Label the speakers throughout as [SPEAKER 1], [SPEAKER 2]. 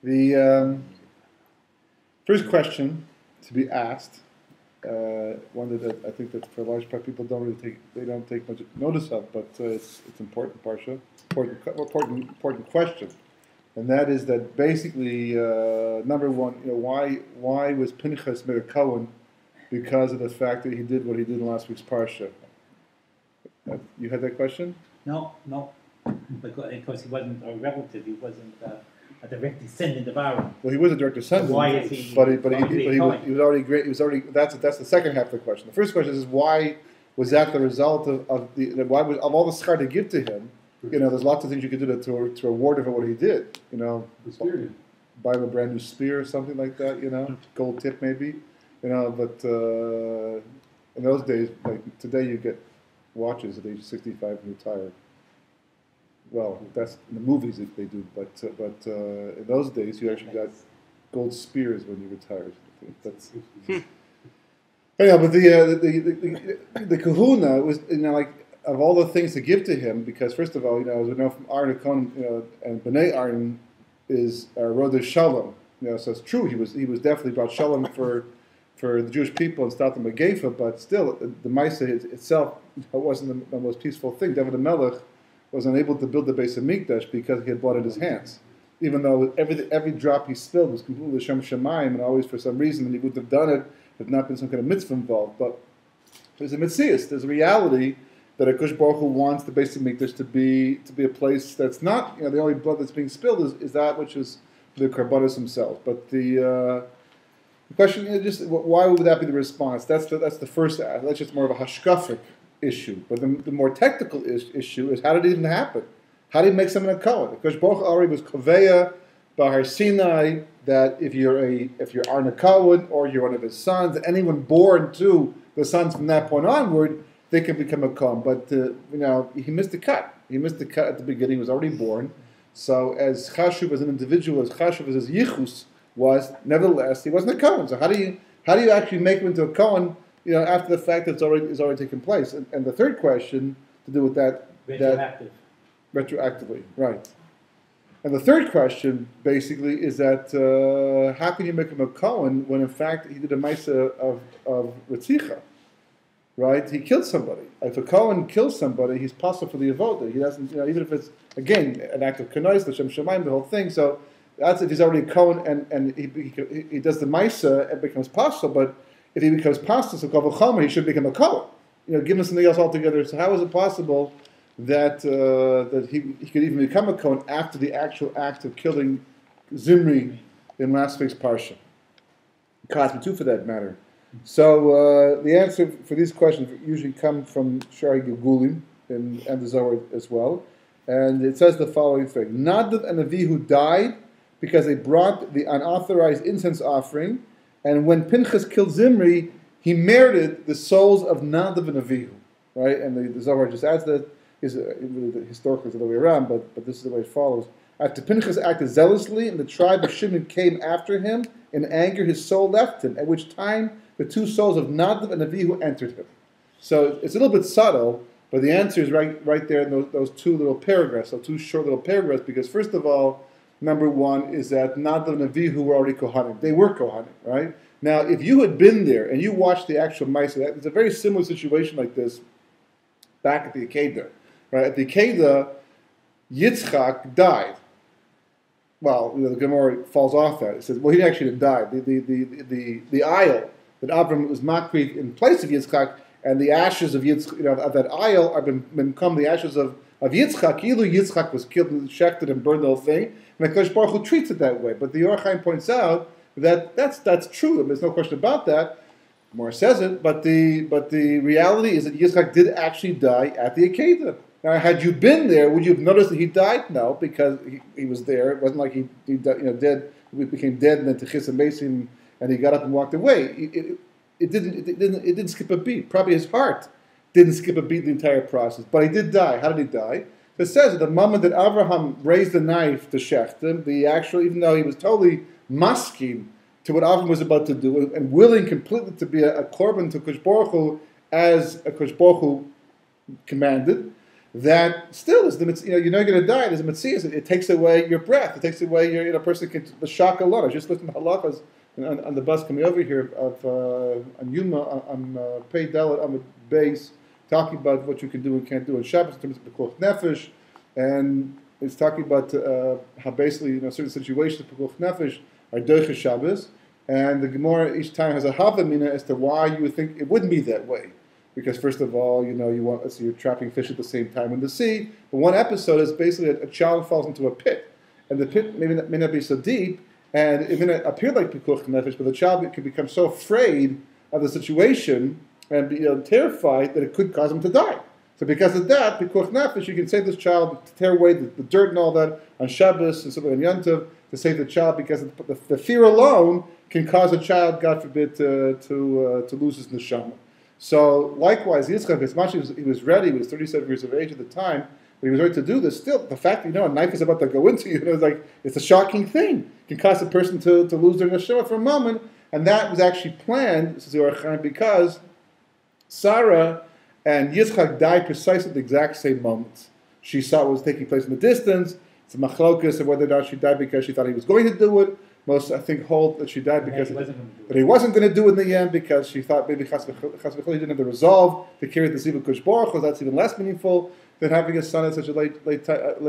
[SPEAKER 1] The first question to be asked, one that I think that for a large part people don't take much notice of, but it's important, Parsha, important question, and that is that basically number one, why was Pinchas made a kohen? Because of the fact that he did what he did in last week's Parsha. You had that question?
[SPEAKER 2] No, because he wasn't a relative. He wasn't a direct descendant of Aaron.
[SPEAKER 1] Well, he was a direct descendant.
[SPEAKER 2] Why is he?
[SPEAKER 1] But he was already great. He was already. That's the second half of the question. The first question is why was that the result of why was of all the schar to give to him? There's lots of things you could do to reward him for what he did. Buy him a brand new spear or something like that. Gold tip maybe. But in those days, like today, you get watches at age 65 and retire. Well, that's in the movies that they do, but in those days you actually got gold spears when you retired. That's anyhow. But the kahuna was of all the things to give to him, because first of all, as we know from Aaron Cohen, and Bnei Aaron is Rodah Shalom. So it's true he was definitely brought Shalom for the Jewish people and stopped the Megefa, but still the Maisa itself wasn't the most peaceful thing. David the Melech was unable to build the base of Mikdash because he had blood in his hands. Even though every drop he spilled was completely Shem Shemaim, and always for some reason, and he wouldn't have done it if not been some kind of mitzvah involved. But there's a mitzvah, there's a reality that HaKadosh Baruch Hu wants the base of Mikdash to be a place that's not, the only blood that's being spilled is that which is the Karbanos themselves. But the question is just, why would that be the response? That's the first, that's just more of a hashkafic issue. But the more technical issue is, how did it even happen? How did he make someone a kohen? Because Baruch already was koveya Bahar Sinai that if you're Arna Kohen or you're one of his sons, anyone born to the sons from that point onward, they can become a kohen. But he missed the cut. He missed the cut at the beginning. He was already born. So as HaShavua as an individual, as HaShavua as yichus was, nevertheless, he wasn't a kohen. So how do you actually make him into a kohen? After the fact that it's already taken place. And the third question to do with that... Retroactively, right. And the third question, basically, is that how can you make him a kohen when, in fact, he did a maisa of Ritzicha, right? He killed somebody. If a kohen kills somebody, he's possible for the avoda. He doesn't, even if it's, again, an act of kanais, the Shem Shemaim, the whole thing. So that's if he's already a kohen and he does the maisa, it becomes possible, but if he becomes pastor, so kavod chomer, he should become a kohen. Give him something else altogether. So how is it possible that he could even become a kohen after the actual act of killing Zimri in last week's parsha? Cosme too, for that matter. So the answer for these questions usually come from Shari Gilgulim and the Zohar as well, and it says the following thing: Nadav and Avihu died because they brought the unauthorized incense offering. And when Pinchas killed Zimri, he merited the souls of Nadav and Avihu, right? And the Zohar just adds that, historically it's the other way around, but this is the way it follows. After Pinchas acted zealously, and the tribe of Shimon came after him, in anger his soul left him, at which time the two souls of Nadav and Avihu entered him. So it's a little bit subtle, but the answer is right there in those two little paragraphs, so two short little paragraphs, because first of all, number one is that Nadav and Avihu were already Kohanim. They were Kohanim, right? Now, if you had been there and you watched the actual Maisa, it's a very similar situation like this back at the Akedah. Right? At the Akedah, Yitzchak died. Well, the Gemara falls off that. It says, well, he actually didn't die. The aisle that Avram was makriv in place of Yitzchak, and the ashes of of that aisle are become the ashes of Yitzchak. Either Yitzchak was killed and shechted and burned the whole thing, and HaKadosh Baruch Hu treats it that way. But the Or Chaim points out that that's true. There's no question about that. More says it, but the reality is that Yitzchak did actually die at the Akedah. Now, had you been there, would you have noticed that he died? No, because he was there. It wasn't like he dead. He became dead and then Techis and Mason, and he got up and walked away. It didn't skip a beat. Probably his heart didn't skip a beat the entire process, but he did die. How did he die? It says at the moment that Avraham raised the knife to shecht him, even though he was totally masking to what Avram was about to do and willing completely to be a korban to Kosh Baruch Hu as a Kosh Baruch Hu commanded, that still is the you're not going to die. There's a mitzvah. It takes away your breath. It takes away your person can the shock alone. I just listened to halachas on the bus coming over here of on Yuma on Pei Dalet on the base talking about what you can do and can't do on Shabbos in terms of the pikuach nefesh, and it's talking about how basically certain situations of pikuach nefesh are doiches Shabbos, and the Gemara each time has a havamina as to why you would think it wouldn't be that way. Because first of all, you want let's say you're trapping fish at the same time in the sea. But one episode is basically a child falls into a pit, and the pit may not be so deep, and it may not appear like pikuach nefesh, but the child can become so afraid of the situation and be terrified that it could cause him to die. So because of that, pikuach nefesh, you can save this child, to tear away the dirt and all that on Shabbos and something on Yom Tov to save the child, because the fear alone can cause a child, God forbid, to lose his neshama. So likewise, Yitzchak, as much as he was ready, he was 37 years of age at the time, but he was ready to do this. Still, the fact that a knife is about to go into you, it's a shocking thing. It can cause a person to lose their neshama for a moment, and that was actually planned, because Sarah and Yitzchak died precisely at the exact same moments. She saw what was taking place in the distance. It's a machlokas of whether or not she died because she thought he was going to do it. Most, I think, hold that she died because he wasn't going to do it in the end, because she thought maybe Chas v'chol he didn't have the resolve to carry the Ziva Kush Baruch Hu. That's even less meaningful than having a son at such a late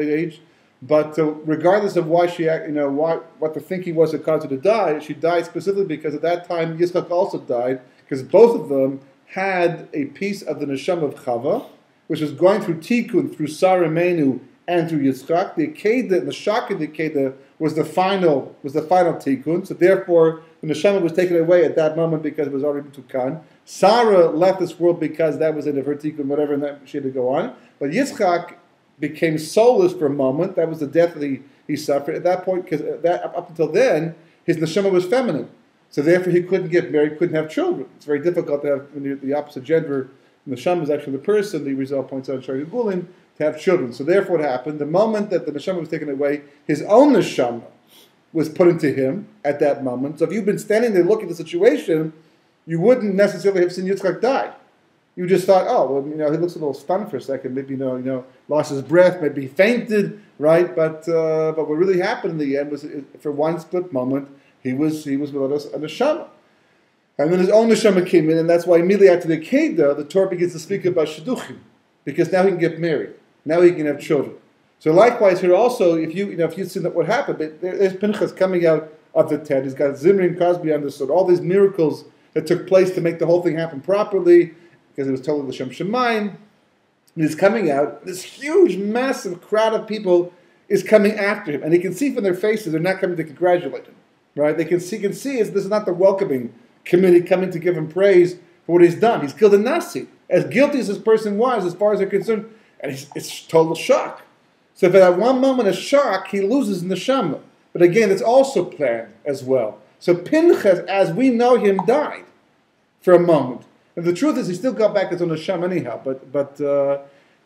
[SPEAKER 1] age. But regardless of why what the thinking was that caused her to die, she died specifically because at that time Yitzchak also died, because both of them had a piece of the neshama of Chava, which was going through Tikkun, through Sarah Menu, and through Yitzchak. The Akedah, the shock of the Akedah was the final Tikkun. So therefore, the neshama was taken away at that moment because it was already Tukan. Sarah left this world because that was end of her Tikkun, whatever, and that she had to go on. But Yitzchak became soulless for a moment. That was the death that he suffered at that point, because up until then, his neshama was feminine. So therefore, he couldn't get married, couldn't have children. It's very difficult to have when the opposite gender. The neshama is actually the person. The Rizal points out in Shari Gulin, to have children. So therefore, what happened? The moment that the neshama was taken away, his own neshama was put into him at that moment. So if you've been standing there looking at the situation, you wouldn't necessarily have seen Yitzchak die. You just thought, he looks a little stunned for a second. Maybe lost his breath, maybe fainted, right? But what really happened in the end was, for one split moment, he was without us a neshama. And then his own neshama came in, and that's why immediately after the Akedah, the Torah begins to speak about shidduchim, because now he can get married. Now he can have children. So likewise here also, if you see what happened, there's Pinchas coming out of the tent. He's got Zimri and Cosby understood all these miracles that took place to make the whole thing happen properly, because it was told the Shem Shemaim. And he's coming out. This huge, massive crowd of people is coming after him, and he can see from their faces they're not coming to congratulate him. Right? They can see this is not the welcoming committee coming to give him praise for what he's done. He's killed a Nasi. As guilty as this person was, as far as they're concerned, and it's total shock. So for that one moment of shock, he loses neshama. But again, it's also planned as well. So Pinchas, as we know him, died for a moment. And the truth is, he still got back his own neshama anyhow. But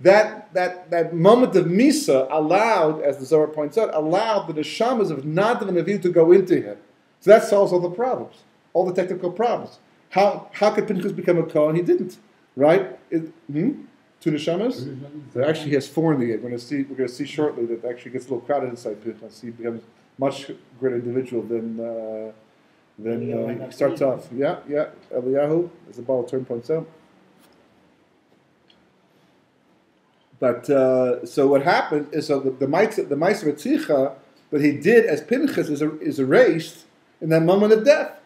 [SPEAKER 1] that moment of Misa allowed, as the Zohar points out, allowed the neshamas of Nadav and Avihu to go into him. So that solves all the problems, all the technical problems. How could Pinchas become a kohen? He didn't, right? Two neshamas? There actually has four in the end. We're going to see shortly that actually gets a little crowded inside Pinchas. He becomes much greater individual than he starts off. Yeah. Eliyahu, as the bottle turn points out. But so what happened is, so the Ma'aser Ritzicha that he did as Pinchas is erased in that moment of death.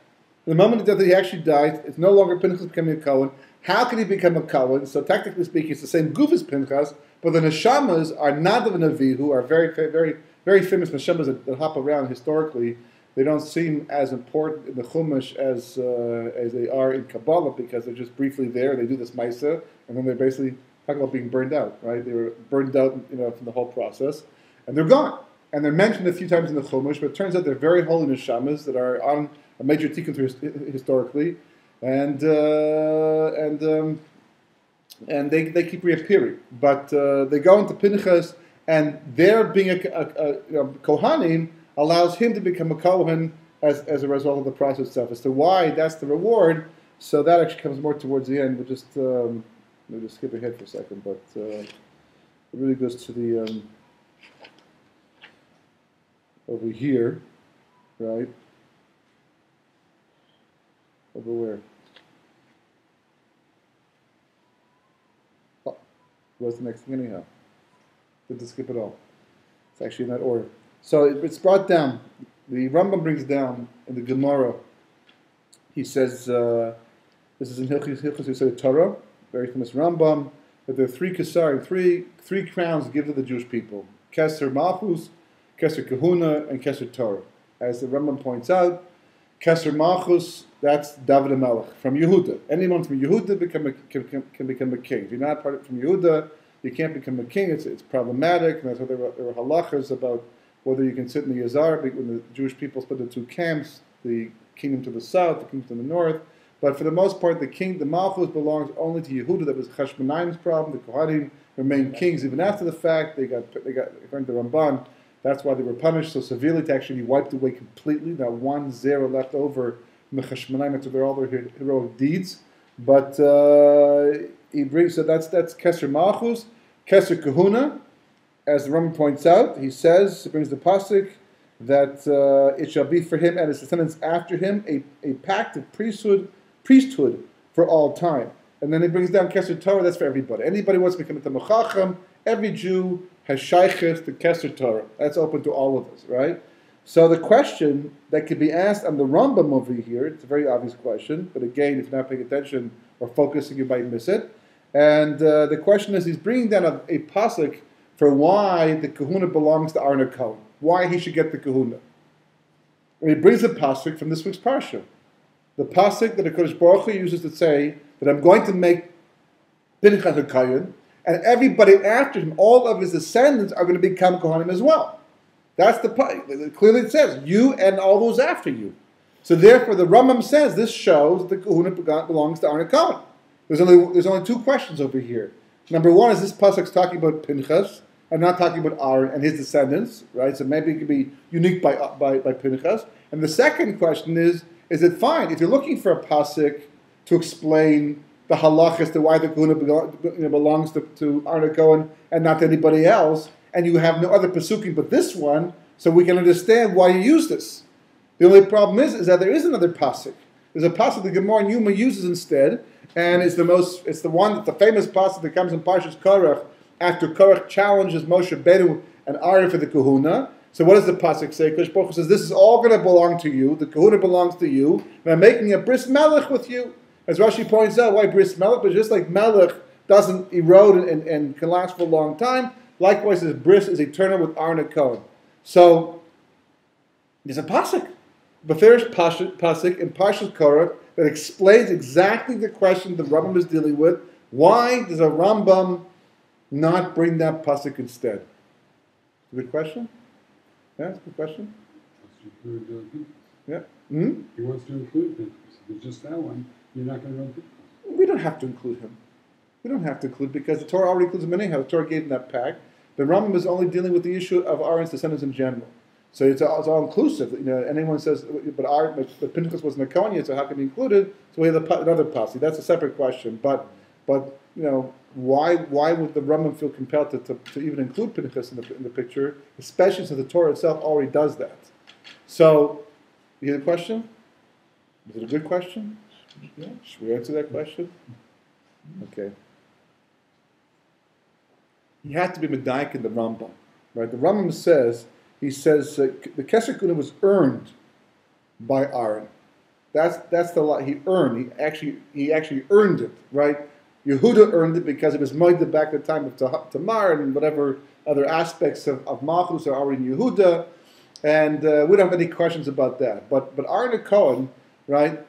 [SPEAKER 1] In the moment of death that he actually died, it's no longer Pinchas becoming a kohen. How can he become a kohen? So technically speaking, it's the same goof as Pinchas, but the neshamas are Nadav and Avihu, who are very, very, very famous neshamas that hop around historically. They don't seem as important in the Chumash as they are in Kabbalah, because they're just briefly there. They do this Maisa, and then they're basically talking about being burned out, right? They were burned out, from the whole process, and they're gone. And they're mentioned a few times in the Chumash, but it turns out they're very holy neshamas that are on a major tikkun historically, and they keep reappearing. But they go into Pinchas, and their being a Kohanim allows him to become a Kohen as a result of the process itself. As to why that's the reward, so that actually comes more towards the end. We'll just skip ahead for a second, but really goes to the over here, right? Over where? Oh, what's the next thing anyhow? Didn't skip it all. It's actually in that order. So it's brought down. The Rambam brings down in the Gemara. He says, this is in Hilchos Torah, very famous Rambam, that there are three kesarim, three crowns given to the Jewish people: Keser Malchus, Keser Kahuna, and Keser Torah. As the Rambam points out, Keser Malchus, that's David HaMelech from Yehuda. Anyone from Yehuda can become a king. If you're not from Yehuda, you can't become a king. It's problematic, and that's why there were halachas about whether you can sit in the Yazar, when the Jewish people split into two camps, the kingdom to the south, the kingdom to the north. But for the most part, the Malchus belongs only to Yehuda. That was Chashmonaim's problem. The Kohanim remained kings even after the fact. They got according to Ramban, that's why they were punished so severely to actually be wiped away completely. Not 1-0 left over from the Chashmonaim after all their heroic deeds. But he brings, so that's Keser Malchus, Keser Kahuna. As the Rambam points out, he says, he brings the pasuk that it shall be for him and his descendants after him a pact of priesthood for all time. And then he brings down Keser Torah, that's for everybody. Anybody who wants to become a Talmid Chacham, every Jew has shaykhs to Keser Torah. That's open to all of us, right? So the question that could be asked on the Rambam over here, it's a very obvious question, but again, if you're not paying attention or focusing, you might miss it. And the question is, he's bringing down a pasuk for why the kahuna belongs to Aaron HaKohen, why he should get the kahuna. And he brings a pasuk from this week's parsha. The pasuk that the Kodesh Baruch Hu uses to say that I'm going to make Pinchas a kohen, and everybody after him, all of his descendants, are going to become kohanim as well. That's the pasuk. Clearly it says, you and all those after you. So therefore the Rambam says this shows that the kahuna belongs to Aaron HaKohen. There's only two questions over here. Number one is this pasuk talking about Pinchas, and not talking about Aaron and his descendants, right? So maybe it could be unique by Pinchas. And the second question is it fine if you're looking for a pasuk to explain the halachas to why the kahuna belongs to Aaron HaKohen and not to anybody else, and you have no other pasukim but this one, so we can understand why you use this. The only problem is that there is another pasuk. There's a pasuk the Gemara in Yuma uses instead, and it's the famous pasuk that comes in Parashas Korach after Korach challenges Moshe Benu and Aaron for the kahuna. So what does the pasuk say? Kodesh Baruch Hu says, this is all going to belong to you. The kahuna belongs to you, and I'm making a bris melech with you. As Rashi points out, why bris melech? But just like melech doesn't erode and can last for a long time, likewise this bris is eternal with Aaron HaKohen. So there's a pasuk. But there's pasuk in Parashas Korach that explains exactly the question the Rambam is dealing with. Why does a Rambam not bring that pasuk instead? Good question. Yeah, it's a good question. Yeah. Mm-hmm.
[SPEAKER 3] He wants to include Pinchas. If it's just that one, you're not going to know Pinchas.
[SPEAKER 1] We don't have to include him. We don't have to include because the Torah already includes him anyhow. The Torah gave him that pact. The Rambam is only dealing with the issue of Aaron's descendants in general. So it's all inclusive. Anyone says, but Pinchas wasn't a Kohen yet, so how can he be included? So we have another pasuk. That's a separate question. But why would the Rambam feel compelled to even include Pinchas in the picture, especially since the Torah itself already does that? So, you hear the question? Is it a good question? Yeah. Should we answer that question? Okay. You have to be medayik in the Rambam, right? The Rambam says the Keser Kuna was earned by Aaron. That's the lot he earned. He actually earned it, right? Yehuda earned it because it was moed back at the time of Tamar and whatever other aspects of Malchus are already in Yehuda, and we don't have any questions about that. But Aaron HaKohen, right?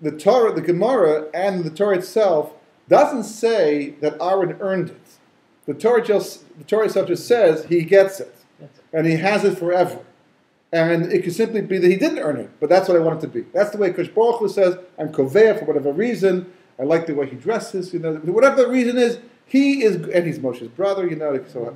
[SPEAKER 1] The Torah, the Gemara, and the Torah itself doesn't say that Aaron earned it. The Torah itself just says he gets it, and he has it forever. And it could simply be that he didn't earn it, but that's what I want it to be. That's the way Kodesh Baruch Hu says, I'm Kovea for whatever reason. I like the way he dresses, whatever the reason is, he is, and he's Moshe's brother, so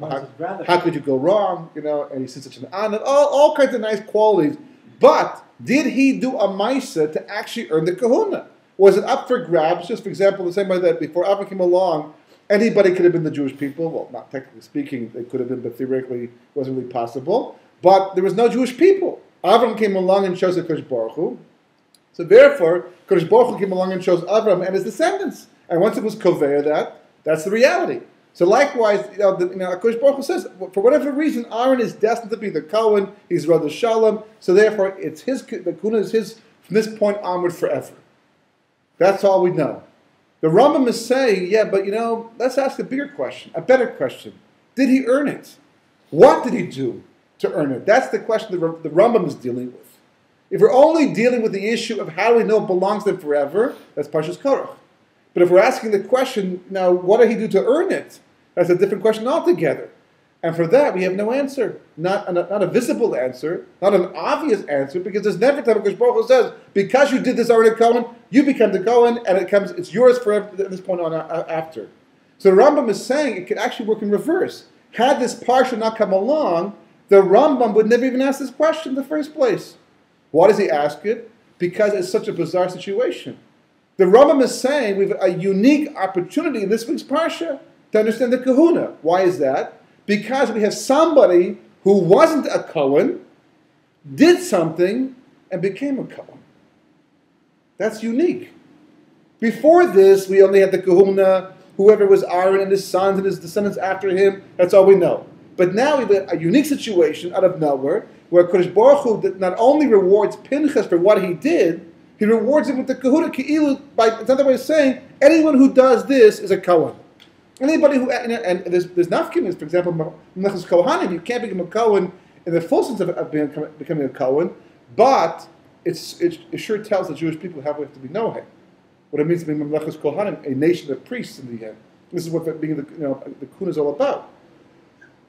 [SPEAKER 1] how could you go wrong, and he's such an honor, all kinds of nice qualities. But did he do a Maisa to actually earn the kahuna? Was it up for grabs? Just for example, the same way that before Avram came along, Anybody could have been the Jewish people. Well, not technically speaking, they could have been, but theoretically it wasn't really possible. But there was no Jewish people. Avram came along and chose Kodesh Baruch Hu. So therefore, Kodesh Baruch Hu came along and chose Avram and his descendants. And once it was Koveya that's the reality. So likewise, Kodesh Baruch Hu says, for whatever reason, Aaron is destined to be the Kohen. He's Rod Shalom. So therefore, it's his. The Kuna is his from this point onward forever. That's all we know. The Rambam is saying, yeah, but let's ask a bigger question, a better question. Did he earn it? What did he do to earn it? That's the question the Rambam is dealing with. If we're only dealing with the issue of how do we know it belongs to him forever, that's Parshas Korach. But if we're asking the question, now, what did he do to earn it? That's a different question altogether. And for that, we have no answer. Not a visible answer, not an obvious answer, because there's never time Kodesh Baruch Hu says, because you did this already, Kohen, you become the Kohen, and it's yours forever at this point on after. So the Rambam is saying it could actually work in reverse. Had this Parsha not come along, the Rambam would never even ask this question in the first place. Why does he ask it? Because it's such a bizarre situation. The Rambam is saying we have a unique opportunity in this week's Parsha to understand the Kahuna. Why is that? Because we have somebody who wasn't a Kohen, did something, and became a Kohen. That's unique. Before this, we only had the Kahuna, whoever was Aaron and his sons and his descendants after him. That's all we know. But now we have a unique situation out of nowhere where Kodesh Baruch Hu not only rewards Pinchas for what he did, he rewards him with the Kahuna Ki'ilu. By another way of saying, anyone who does this is a Kohen. Anybody who, and there's nafkimis, for example, Melechus Kohanim, you can't become a Kohen in the full sense of becoming a Kohen, but it sure tells the Jewish people how we have to be Nohe. What it means to be Melechus Kohanim, a nation of priests in the end. This is what being the Kuna is all about.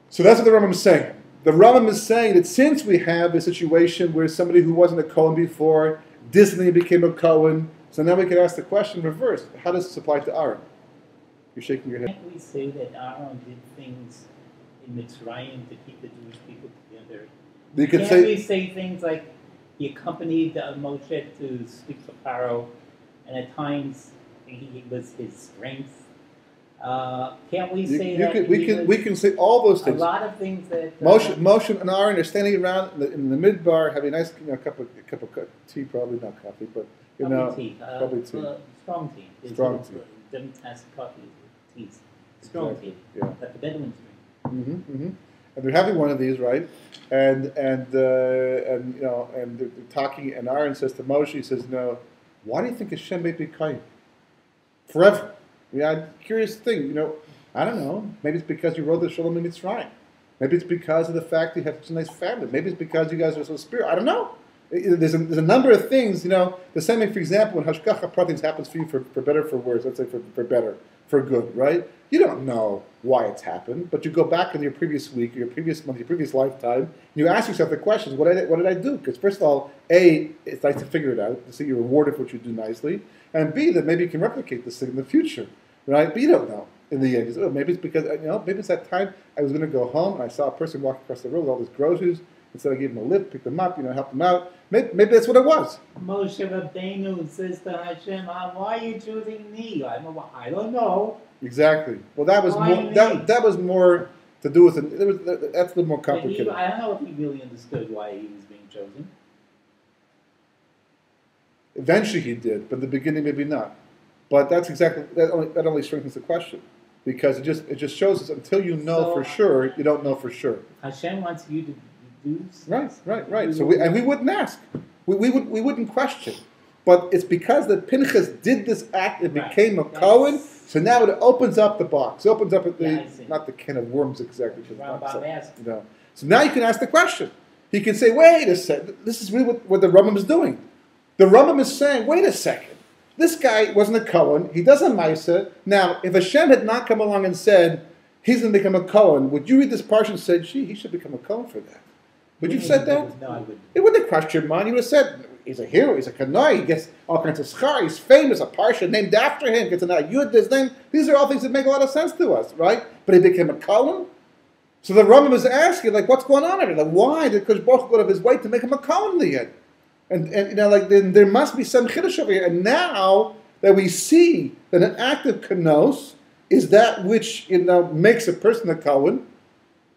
[SPEAKER 1] So that's what the Rambam is saying. The Rambam is saying that since we have a situation where somebody who wasn't a Kohen before distantly became a Kohen, so now we can ask the question reversed. How does this apply to Aaron? You're shaking your head.
[SPEAKER 2] Can't we say that Aaron did things in Mitzrayim to keep the Jewish people together?
[SPEAKER 1] You could
[SPEAKER 2] Can't we say things like he accompanied Moshe to speak to Pharaoh, and at times he was his strength? Can't we say that?
[SPEAKER 1] We can say all those things.
[SPEAKER 2] A lot of things that
[SPEAKER 1] Moshe and Aaron are standing around in the midbar, having a nice cup of tea, probably not coffee, but
[SPEAKER 2] tea.
[SPEAKER 1] probably tea.
[SPEAKER 2] Strong tea.
[SPEAKER 1] Strong tea.
[SPEAKER 2] Don't ask coffee. Teas. Strong tea.
[SPEAKER 1] Yeah.
[SPEAKER 2] That the Bedouins drink.
[SPEAKER 1] And they're having one of these, right? And they're talking. And Aaron says to Moshe, he says, "No, why do you think Hashem may be kind forever?" Curious thing, I don't know. Maybe it's because you wrote the Shalom in Mitzrayim. Maybe it's because of the fact you have such a nice family. Maybe it's because you guys are so spiritual. I don't know. There's a number of things, the same thing, for example, when Hashgacha Pratis happens for you for better, for worse, let's say for better, for good, right? You don't know why it's happened, but you go back in your previous week, your previous month, your previous lifetime, and you ask yourself the questions, what did I do? Because first of all, A, it's nice to figure it out, to see you're rewarded for what you do nicely, and B, that maybe you can replicate this thing in the future, right? But you don't know in the end. Maybe it's because, maybe it's that time I was going to go home and I saw a person walking across the road with all these groceries. Instead, I gave him a lift, picked them up, helped them out. Maybe that's what it was.
[SPEAKER 2] Moshe Rabbeinu says to Hashem, "Why are you choosing me?" I don't know.
[SPEAKER 1] Exactly. Well, that was more. That was more to do with it. That's a little more complicated.
[SPEAKER 2] I don't know if he really understood why he was being chosen.
[SPEAKER 1] Eventually, he did, but in the beginning, maybe not. But that's exactly that. Only strengthens the question, because it just shows us until you know for sure, you don't know for sure.
[SPEAKER 2] Hashem wants you to do.
[SPEAKER 1] Right. So we wouldn't ask. We wouldn't question. But it's because that Pinchas did this act, it became a Kohen. So now it opens up the box. It opens up not the can of worms exactly. So now you can ask the question. He can say, wait a second. This is really what the Rambam is doing. The Rambam is saying, wait a second. This guy wasn't a Kohen. He does a Maisa. Now, if Hashem had not come along and said, he's going to become a Kohen, would you read this part and say, gee, he should become a Kohen for that? Would you have said that?
[SPEAKER 2] No, I wouldn't.
[SPEAKER 1] It wouldn't have crossed your mind. You would have said, he's a hero, he's a kanoi, he gets all kinds of schar, he's famous, a parsha named after him, gets an ayud, his name. These are all things that make a lot of sense to us, right? But he became a Kohen? So the Rambam is asking, what's going on here? Why did Kodesh Baruch Hu go out of his way to make him a Kohen in the end? And then there must be some chiddush over here. And now that we see that an act of kanos is that which makes a person a kohen,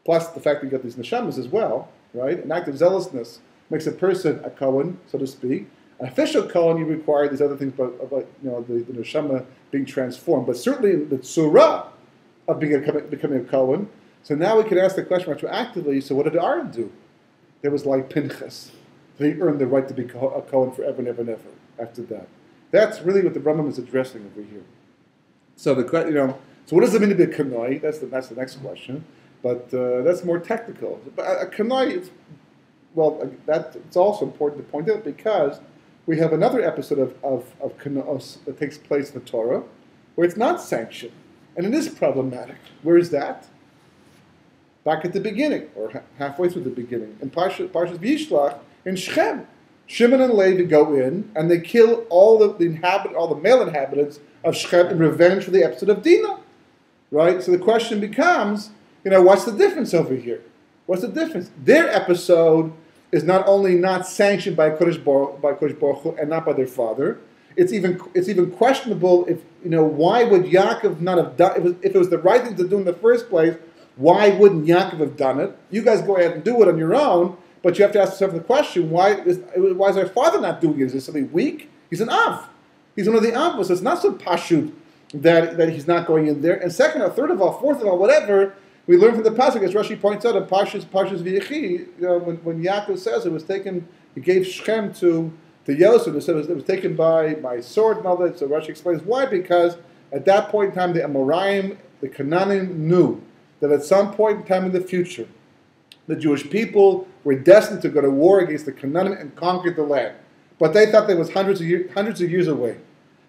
[SPEAKER 1] plus the fact that you got these neshamas as well, right? An act of zealousness makes a person a kohen, so to speak. An official kohen, you require these other things about the neshama being transformed, but certainly the tzura of becoming a kohen. So now we can ask the question retroactively, so what did Aaron do? There was like Pinchas. He earned the right to be a kohen forever and ever and ever after that. That's really what the Rambam is addressing over here. So so what does it mean to be a kanoi? That's the next question. But that's more technical. But a kanoi, it's also important to point out because we have another episode of kanoos that takes place in the Torah where it's not sanctioned. And it is problematic. Where is that? Back at the beginning, or halfway through the beginning. In Parashas V'yishlach, in Shechem, Shimon and Levi go in and they kill all the male inhabitants of Shechem in revenge for the episode of Dinah. Right? So the question becomes, what's the difference over here? What's the difference? Their episode is not only not sanctioned by Kodesh Baruch Hu and not by their father. It's even questionable if why would Yaakov not have done if it was the right thing to do in the first place. Why wouldn't Yaakov have done it? You guys go ahead and do it on your own, but you have to ask yourself the question: Why is our father not doing it? Is he something weak? He's an Av. He's one of the Avos. So it's not so pashut that he's not going in there. And second, or third of all, fourth of all, whatever. We learn from the pasuk, as Rashi points out in Parashas V'yechi, when Yaakov says it was taken, he gave Shechem to Yosef, and said it was taken by my sword and all that. So Rashi explains why, because at that point in time, the Amoraim, the Canaanim knew that at some point in time in the future, the Jewish people were destined to go to war against the Canaanim and conquer the land. But they thought that was hundreds of years away.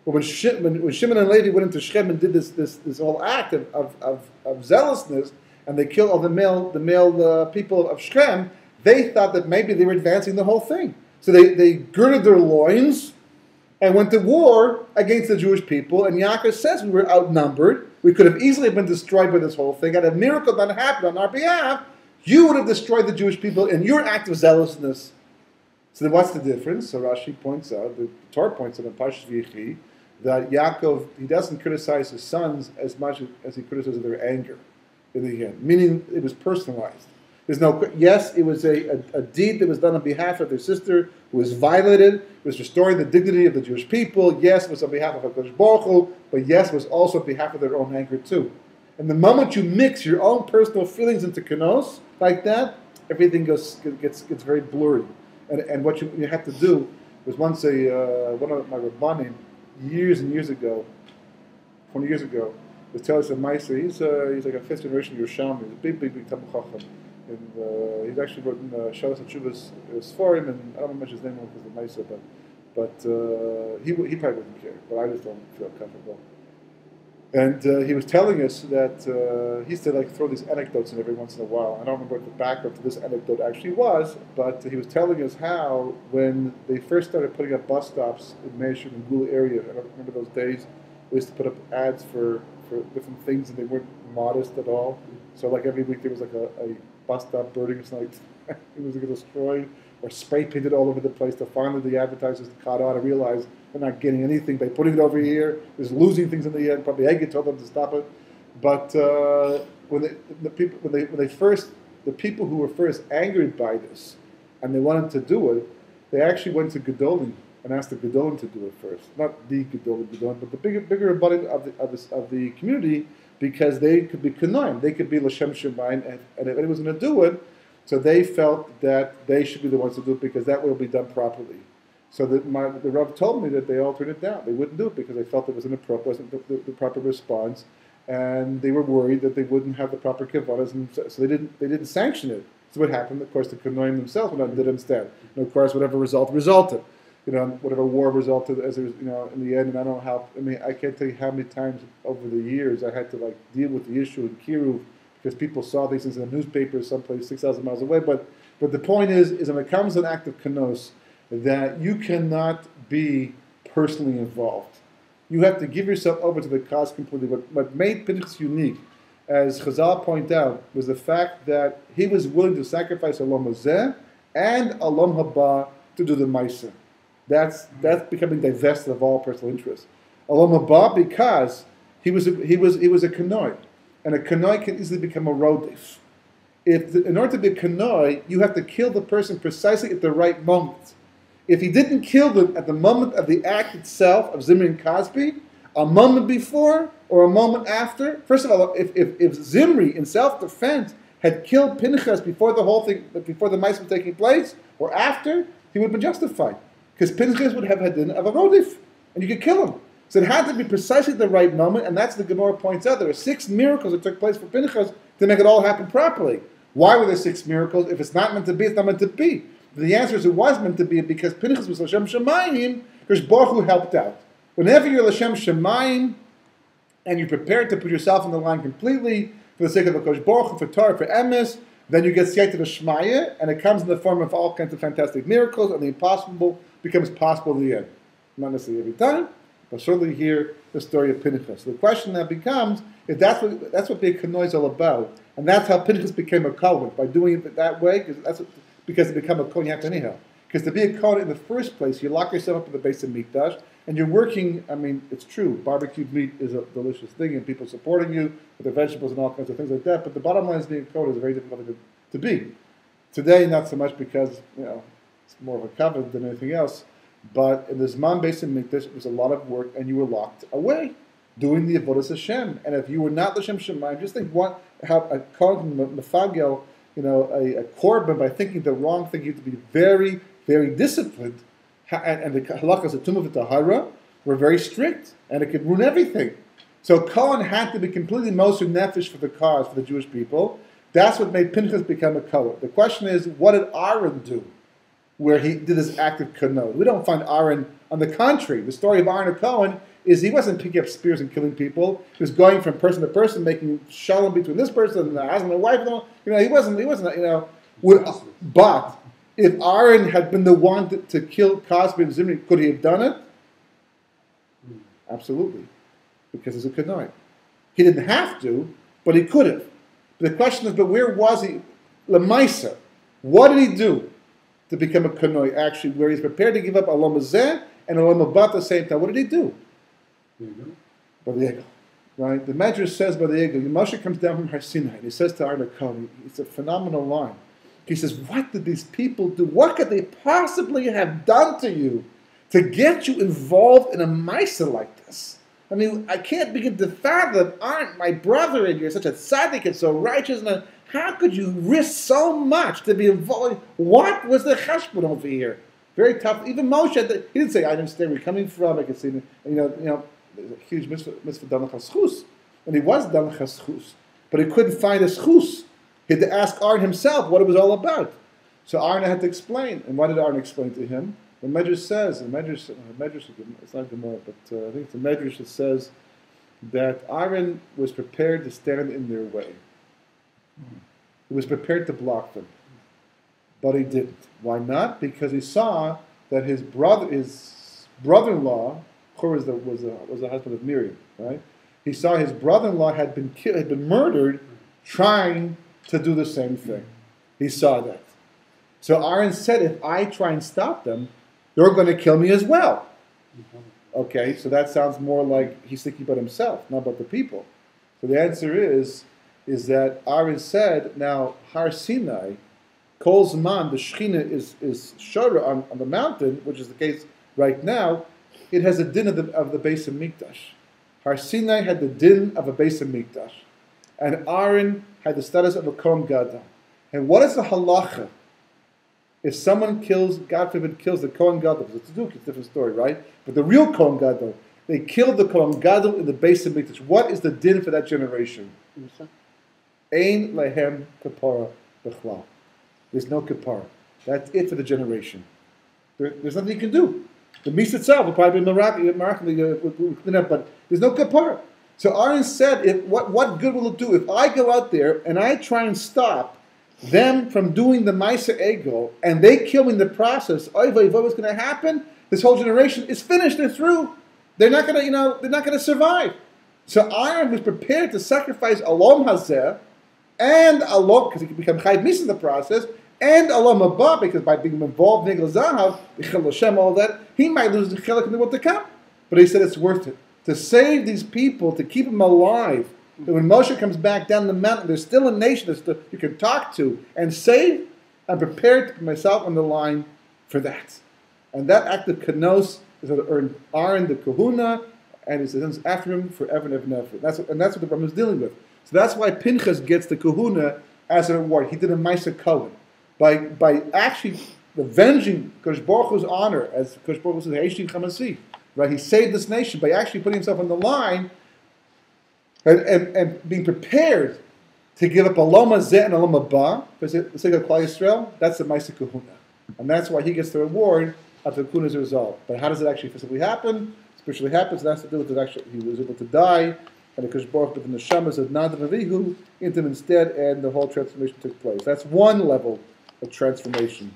[SPEAKER 1] But when Shimon and Levi went into Shechem and did this whole act of zealousness, and they killed all the male people of Shechem, they thought that maybe they were advancing the whole thing. So they girded their loins and went to war against the Jewish people. And Yaakov says we were outnumbered. We could have easily been destroyed by this whole thing. Had a miracle not happened on our behalf, you would have destroyed the Jewish people in your act of zealousness. So then what's the difference? So Rashi points out, the Torah points out in Parashas V'yechi, that Yaakov, he doesn't criticize his sons as much as he criticizes their anger in the end. Meaning it was personalized. Yes, it was a deed that was done on behalf of their sister who was violated. It was restoring the dignity of the Jewish people. Yes, it was on behalf of HaKadosh Baruch Hu, but yes, it was also on behalf of their own anger too. And the moment you mix your own personal feelings into kanos like that, everything gets very blurry. And what you have to do was once one of my Rabbanim years and years ago, 20 years ago, was telling us a Maisa. He's like a fifth generation Yerushalmi. He's a big Talmud Chacham. And he's actually written Shalos HaShuvas Sforim, and I don't remember his name because of the Maisa, but he probably wouldn't care, but I just don't feel comfortable. And he was telling us that he used to throw these anecdotes in every once in a while. I don't remember what the background to this anecdote actually was, but he was telling us how when they first started putting up bus stops in Meir and Gula area, I don't remember those days, they used to put up ads for different things, and they weren't modest at all. So every week there was a bus stop burning or something. It was destroyed or spray painted all over the place. So finally the advertisers caught on and realized they're not getting anything by putting it over here. There's losing things in the end. Probably Egg told them to stop it. But the people who were first angered by this and they wanted to do it, they actually went to Gedolim and asked the Gedolim to do it first. Not the Gedolim, but the bigger body of the community, because they could be Kanoim, they could be L'Shem Shemayim, and if anyone was going to do it, so they felt that they should be the ones to do it because that will be done properly. So the Rav told me that they all turned it down. They wouldn't do it because they felt it was wasn't the proper response, and they were worried that they wouldn't have the proper kavanas, and so they didn't sanction it. So what happened? Of course, the Kanoim themselves went out and did it instead. And of course, whatever result resulted. Whatever war resulted as in the end, and I don't know how. I mean, I can't tell you how many times over the years I had to deal with the issue in Kiruv because people saw these things in the newspaper someplace 6,000 miles away. But the point is when it comes to an act of kanos, that you cannot be personally involved. You have to give yourself over to the cause completely. What made Pinchas unique, as Chazal point out, was the fact that he was willing to sacrifice Olam Hazeh and Olam Haba to do the Maisa. That's becoming divested of all personal interest. Olam Haba, because He was a kanoi, and a kanoi can easily become a rodif. In order to be a kanoi, you have to kill the person precisely at the right moment. If he didn't kill them at the moment of the act itself of Zimri and Cosby, a moment before or a moment after, first of all, if Zimri in self-defense had killed Pinchas before the whole thing, before the mice was taking place, or after, he would have been justified. Because Pinchas would have had din of a rodif, and you could kill him. So it had to be precisely the right moment, and that's the Gemara points out. There are 6 miracles that took place for Pinchas to make it all happen properly. Why were there 6 miracles? If it's not meant to be, it's not meant to be. The answer is it was meant to be because Pinchas was L'Shem Shemayim, because Baruch Hu helped out. Whenever you're L'Shem Shemayim, and you're prepared to put yourself on the line completely for the sake of HaKadosh Baruch Hu, for Torah, for Emes, then you get Siyata V'Shmaya, and it comes in the form of all kinds of fantastic miracles, and the impossible becomes possible in the end. Not necessarily every time, but certainly here, the story of Pinchas. The question now becomes, if that's what being Kanoi is all about, and that's how Pinchas became a kohen, by doing it that way, because to become a kohen you have to anyhow. Because to be a kohen in the first place, you lock yourself up in the base of Mikdash, and you're working, I mean, it's true, barbecued meat is a delicious thing, and people supporting you with the vegetables and all kinds of things like that, but the bottom line is being a kohen is a very difficult thing to be. Today, not so much because, it's more of a covet than anything else, but in the Zman base in Mikdash, it was a lot of work, and you were locked away, doing the Avodas Hashem. And if you were not L'Shem Shemayim, just think how a kohen mefagel, a korban, by thinking the wrong thing, you have to be very, very disciplined. And the halachas of Tumah v'Tahara were very strict, and it could ruin everything. So Kohen had to be completely Moser Nefesh for the cause, for the Jewish people. That's what made Pinchas become a Kohen. The question is, what did Aaron do, where he did this act of Kanot? We don't find Aaron, on the contrary. The story of Aaron a Kohen is he wasn't picking up spears and killing people. He was going from person to person, making shalom between this person and the husband and wife. He wasn't. But if Aaron had been the one to kill Cosby and Zimri, could he have done it? Absolutely, because he's a Kanoi. He didn't have to, but he could have. The question is, but where was he? Lemaisa, what did he do to become a Kanoi? Actually, where he's prepared to give up Alam Hazeh and Alam Haba at the same time. What did he do? By the Egel, right? The Medrash says by the Egel, Moshe comes down from Har Sinai, and he says to Aaron HaKohen, it's a phenomenal line. He says, what did these people do? What could they possibly have done to you to get you involved in a Maisa like this? I mean, I can't begin to fathom, aren't my brother and you're such a tzaddik and so righteous, and how could you risk so much to be involved? What was the cheshbon over here? Very tough. Even Moshe, he didn't say, I understand where you're coming from, I can see, there's a huge mitzvah done l'chaschus, and he was done l'chaschus, but he couldn't find a schus. He had to ask Aaron himself what it was all about. So Aaron had to explain. And what did Aaron explain to him? The Medrash says, it's not Gemara, but I think it's the Medrash that says that Aaron was prepared to stand in their way. He was prepared to block them. But he didn't. Why not? Because he saw that his brother-in-law, Korah was the husband of Miriam, right? He saw his brother-in-law had been murdered trying to do the same thing. He saw that. So Aaron said, if I try and stop them, they're going to kill me as well. Okay, so that sounds more like he's thinking about himself, not about the people. So the answer is that Aaron said, now Har Sinai, Kol Zman, the Shechina is Shara on the mountain, which is the case right now, it has a din of the base of Mikdash. Har Sinai had the din of a base of Mikdash. And Aaron had the status of a Kohen Gadol. And what is the halacha? If someone kills, God forbid, kills the Kohen Gadol, it's a different story, right? But the real Kohen Gadol, they killed the Kohen Gadol in the base of Mikdash. What is the din for that generation? Ein lehem kapara b'chlal. There's no kapara. That's it for the generation. There's nothing you can do. The Misa itself will probably be miraculously clean up, but there's no kapara. So Aaron said, what good will it do if I go out there and I try and stop them from doing the Maisa Egel and they kill me in the process? What's going to happen? This whole generation is finished. They're through. They're not going to, they're not going to survive. So Aaron was prepared to sacrifice Alom Hazeh and Alom, because he could become Chayv Mis in the process, and Alom Haba, because by being involved in Egel Zahav, Chel Hashem, all that, he might lose the Chelik in the world to come. But he said it's worth it. to save these people, to keep them alive. That when Moshe comes back down the mountain, there's still a nation that you can talk to and save. I'm prepared to put myself on the line for that. And that act of kanos is to earn Aaron the kahuna, and it says after him forever and ever and ever. And that's what the Ram is dealing with. So that's why Pinchas gets the kahuna as a reward. He did a Maisa Kohen. By actually avenging Kosh Baruch Hu's honor, as Kosh Baruch Hu says, Eishtin Chamasi, right? He saved this nation by actually putting himself on the line and being prepared to give up a Loma Zeh and a Loma Ba, for the sake of Klal Yisrael. That's the Maisa Kahuna. And that's why he gets the reward of the Kahuna as a result. But how does it actually physically happen? Spiritually happens, and that's to do with it actually. He was able to die, and the Kosh Baruch Hu, the Neshamas of Nadav and Avihu, into him instead, and the whole transformation took place. That's one level of transformation.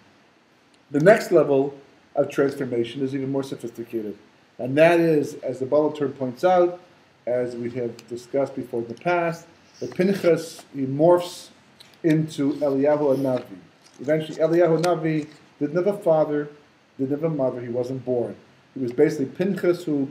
[SPEAKER 1] The next level of transformation is even more sophisticated. And that is, as the Baal HaTurim points out, as we have discussed before in the past, that Pinchas, he morphs into Eliyahu HaNavi. Eventually, Eliyahu HaNavi didn't have a father, didn't have a mother, he wasn't born. He was basically Pinchas who,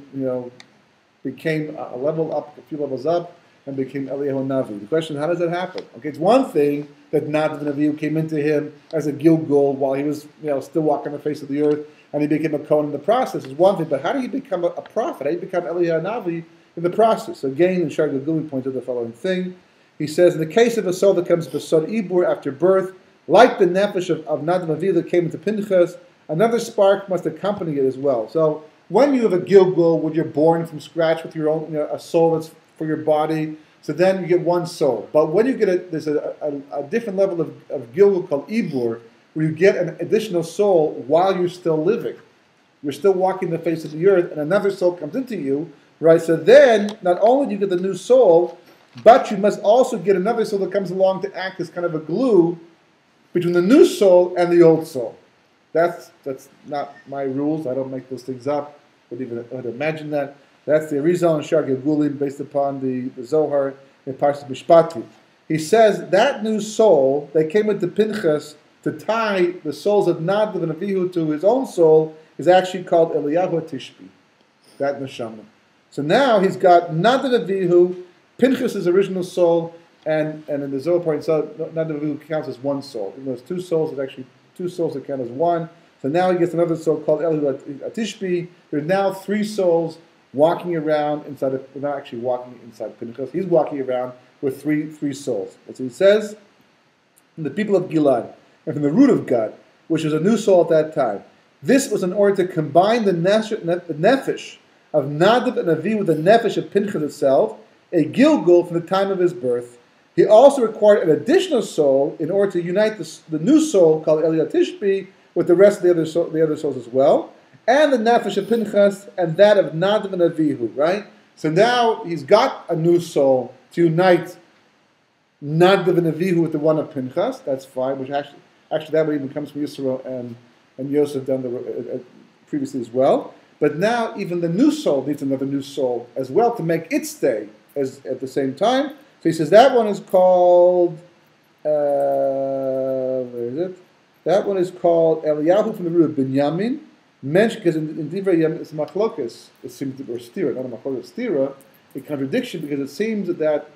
[SPEAKER 1] became a level up, a few levels up, and became Eliyahu HaNavi. The question is, how does that happen? Okay, it's one thing that Nadav and Avihu came into him as a Gilgul while he was, still walking the face of the earth, and he became a kohen in the process. Is one thing, but how do you become a prophet? How do you become Eliyahu HaNavi in the process? Again, in Shar Gilgul, he points out the following thing. He says, in the case of a soul that comes Besod Ibur after birth, like the nefesh of Nadav and Avihu that came into Pinchas, another spark must accompany it as well. So when you have a Gilgul, when you're born from scratch with your own, a soul that's for your body, so then you get one soul. But when you get there's a different level of Gilgul called Ibur, where you get an additional soul while you're still living. You're still walking the face of the earth, and another soul comes into you, right? So then, not only do you get the new soul, but you must also get another soul that comes along to act as kind of a glue between the new soul and the old soul. That's not my rules. I don't make those things up. I would imagine that. That's the Arizal and Shar Gilgulim based upon the Zohar in Parashas Mishpatim. He says that new soul that came into Pinchas to tie the souls of Nadav and Avihu to his own soul is actually called Eliyahu Tishbi, that neshama. So now he's got Nadav and Avihu, Pinchas' original soul, and in the Zohar points out, Nadav and Avihu counts as one soul. Even though there's two souls, it's actually two souls that count as one. So now he gets another soul called Eliyahu Tishbi. There's now three souls walking around inside of, not actually walking inside Pinchas. He's walking around with three souls. That's what he says. From the people of Gilad, and from the root of God, which was a new soul at that time. This was in order to combine the nefesh of Nadav and Avihu with the nefesh of Pinchas itself, a Gilgul from the time of his birth. He also required an additional soul in order to unite the new soul called Eliyahu Tishbi with the rest of the other souls as well, and the nefesh of Pinchas and that of Nadav and Avihu, right? So now he's got a new soul to unite Nadav and Avihu with the one of Pinchas. That's fine, which actually that one even comes from Yisrael and Yosef done previously as well. But now even the new soul needs another new soul as well to make it stay at the same time. So he says that one is called, where is it? That one is called Eliyahu from the root of Binyamin. Mentioned because in Divrei Yam it's machlokas, it seems to be, or stira, not a machlokas, stira, a contradiction because it seems that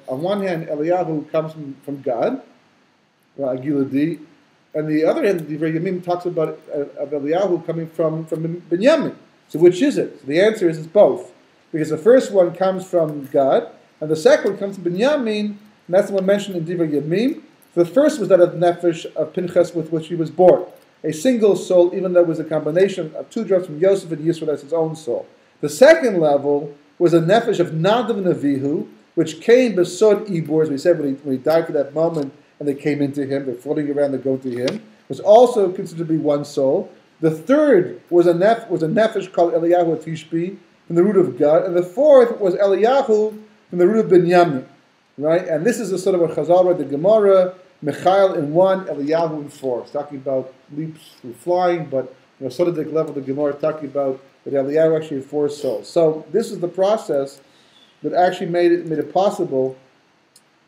[SPEAKER 1] on one hand Eliyahu comes from God, Giladi, and the other hand Divrei Yamim talks about of Eliyahu coming from Binyamin. So which is it? So the answer is it's both, because the first one comes from God, and the second one comes from Binyamin, and that's the one mentioned in Divrei Yamim. The first was that of nefesh of Pinchas with which he was born, a single soul, even though it was a combination of two drops from Yosef and Yisrael as his own soul. The second level was a nefesh of Nadav and Avihu, which came besod Ibor, as we said, when he died for that moment, and they came into him, they're floating around, they're going to him, was also considered to be one soul. The third was a nefesh called Eliyahu Tishbi, from the root of God, and the fourth was Eliyahu from the root of Binyamin, right? And this is a sort of a chazal, the Gemara, Michael in one, Eliyahu in four. It's talking about leaps through flying, but sort of the level the Gemara is talking about that Eliyahu actually had four souls. So this is the process that actually made it possible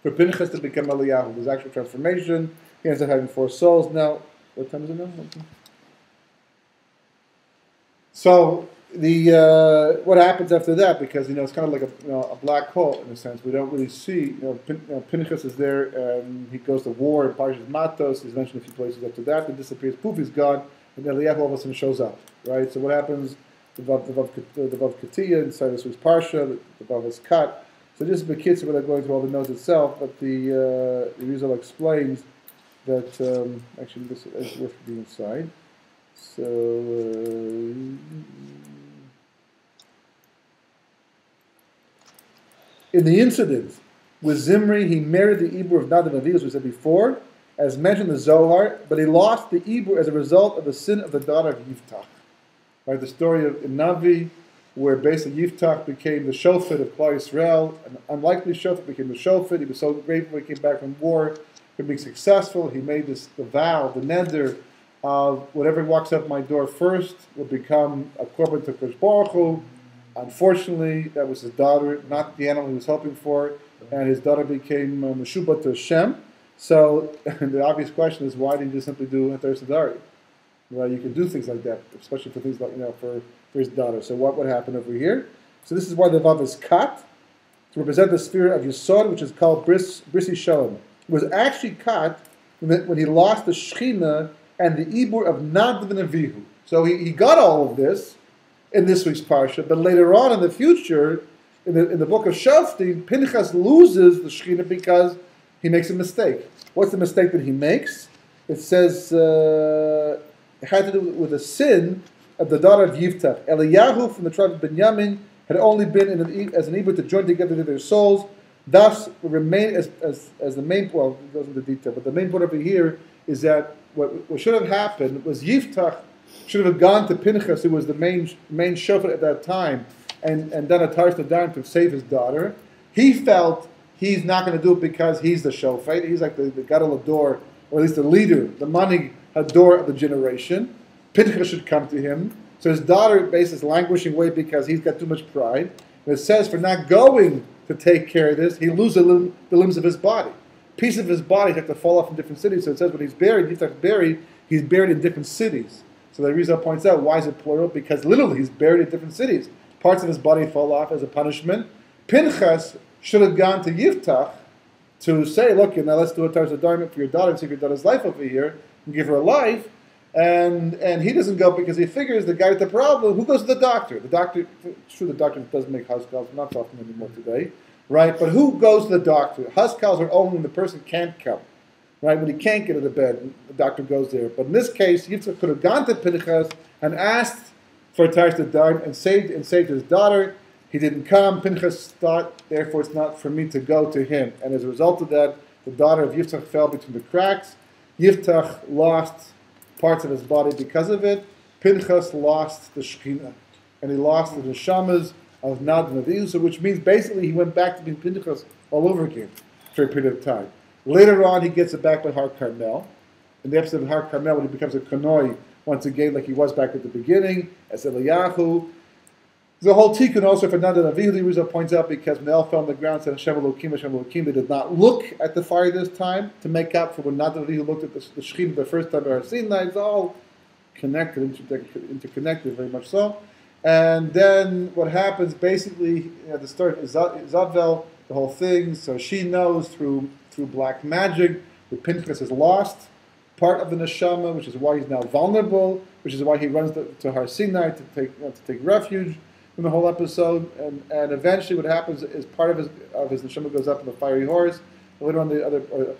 [SPEAKER 1] for Pinchas to become Eliyahu. There's actual transformation. He ends up having four souls. Now, what time is it now? So what happens after that? Because it's kind of like a black hole in a sense. We don't really see. Pinchas is there, and he goes to war in Parashas Matos. He's mentioned a few places after that. Then disappears. Poof, he's gone, and then Eliyahu all of a sudden shows up. Right. So what happens? The Vav Katiya inside this week's Parsha. The Vav is cut. So just the kids without going through all the notes itself, but the Rizal explains that actually this is worth being inside. So. In the incident with Zimri, he married the Ibur of Nadav and Avihu, as we said before, as mentioned in the Zohar, but he lost the Ibur as a result of the sin of the daughter of Yiftach. Right, the story of Navi, where basically Yiftach became the shofet of Klal Yisrael, an unlikely shofet became the shofet. He was so grateful he came back from war, could be successful. He made the vow, the neder, of whatever walks up my door first will become a korban to Kosh Baruch Hu. Unfortunately, that was his daughter, not the animal he was hoping for, and his daughter became Meshubah to Hashem. So the obvious question is, why didn't he just simply do Heter Sadari? Well, you can do things like that, especially for things like, for his daughter. So what would happen over here? So this is why the Vav is cut, to represent the sphere of Yesod, which is called Brisi Shalom. It was actually cut when he lost the Shechina and the Ibur of Nadav and Avihu. So he got all of this in this week's Parsha, but later on in the future, in the book of Shoftim, Pinchas loses the Shechina because he makes a mistake. What's the mistake that he makes? It says it had to do with the sin of the daughter of Yiftach. Eliyahu from the tribe of Benjamin had only been as an Ibur to join together their souls, thus remain as the main, well, it goes into detail, but the main point over here is that what should have happened was Yiftach should have gone to Pinchas, who was the main shofet at that time, and done a Taras Nadarim to save his daughter. He felt he's not going to do it because he's the shofet. He's like the gadol hador, or at least the leader, the mani hador of the generation. Pinchas should come to him. So his daughter basically is languishing away because he's got too much pride. And it says for not going to take care of this, he loses the limbs of his body. Pieces of his body have to fall off in different cities. So it says when he's buried, he's buried in different cities. So the Rizal points out, why is it plural? Because literally he's buried in different cities. Parts of his body fall off as a punishment. Pinchas should have gone to Yiftach to say, look, now let's do a Taras Nadarim for your daughter and save your daughter's life over here and give her a life. And he doesn't go because he figures the guy with the problem, who goes to the doctor? The doctor, it's true the doctor doesn't make house calls, not so often anymore today, right? But who goes to the doctor? House calls are only when the person can't come. Right, when he can't get out of bed, the doctor goes there. But in this case, Yitzchak could have gone to Pinchas and asked for a Taras Nadarim and saved his daughter. He didn't come. Pinchas thought, therefore, it's not for me to go to him. And as a result of that, the daughter of Yitzchak fell between the cracks. Yitzchak lost parts of his body because of it. Pinchas lost the Shekhinah, and he lost the neshamas of Nadav and Avihu, so which means basically he went back to being Pinchas all over again for a period of time. Later on, he gets it back by Har Carmel. In the episode of Har Carmel, when he becomes a Kanoi, once again, like he was back at the beginning, as Eliyahu. The whole tikkun also for Nadav and Avihu, the Rizal points out, because when they all fell on the ground, said Hashem Elokim, they did not look at the fire this time to make up for when Nadav and Avihu looked at the Shechina the first time at Har Sinai. It's all connected, interconnected, very much so. And then what happens, basically, the story of Zavel, the whole thing, so she knows through black magic that Pinchas has lost part of the neshama, which is why he's now vulnerable, which is why he runs to Har Sinai to take refuge from the whole episode, and eventually what happens is part of his neshama goes up in the fiery horse. Later on,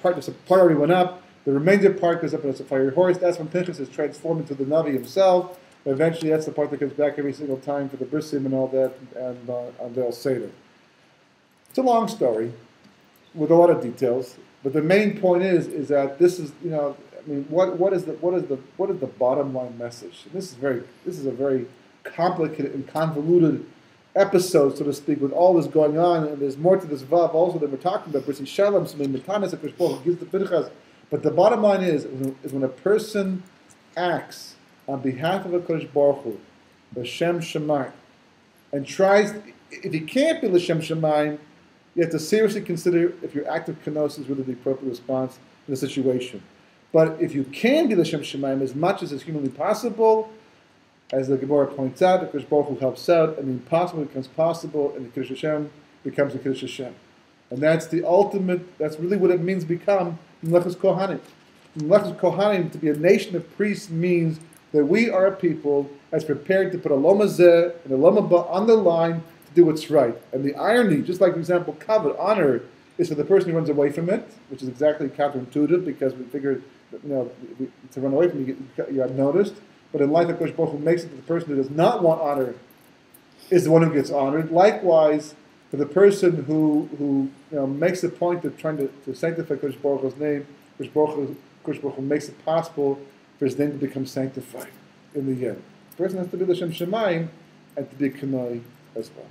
[SPEAKER 1] part already went up. The remainder part goes up in a fiery horse. That's when Pinchas is transformed into the Navi himself. But eventually, that's the part that comes back every single time for the brisim and all that, and on the Seder. It's a long story with a lot of details, but the main point is that this is, what is the bottom line message? And this is a very complicated and convoluted episode, so to speak, with all this going on, and there's more to this vav also that we're talking about. Brisi Shalom, so Metanis HaKadosh gives the Pinchas. But the bottom line is when a person acts on behalf of a Kodesh Baruch Hu, L'Shem Shemayim, and tries, if he can't be L'Shem Shemayim, you have to seriously consider if your act of kenosis is really the appropriate response to the situation. But if you can be L'Shem Shemayim as much as is humanly possible, as the Gemara points out, the Kodesh Baruch Hu helps out, and the impossible becomes possible, and the Kiddush Hashem becomes the Kiddush Hashem. And that's the ultimate, that's really what it means to become Memlechus Kohanim. Memlechus Kohanim, to be a nation of priests, means that we are a people that's prepared to put a Loma Zeh and a Loma Ba on the line to do what's right. And the irony, just like, for example, kavod, honor, is for the person who runs away from it, which is exactly counterintuitive, because we figured that, to run away from it, you have noticed. But in life, Kodesh Baruch Hu makes it that the person who does not want honor is the one who gets honored. Likewise, for the person who makes the point of trying to sanctify Kodesh Baruch Hu's name, Kodesh Baruch Hu makes it possible for his name to become sanctified in the end. The person has to be L'Shem Shemayim and to be a Kanoi as well.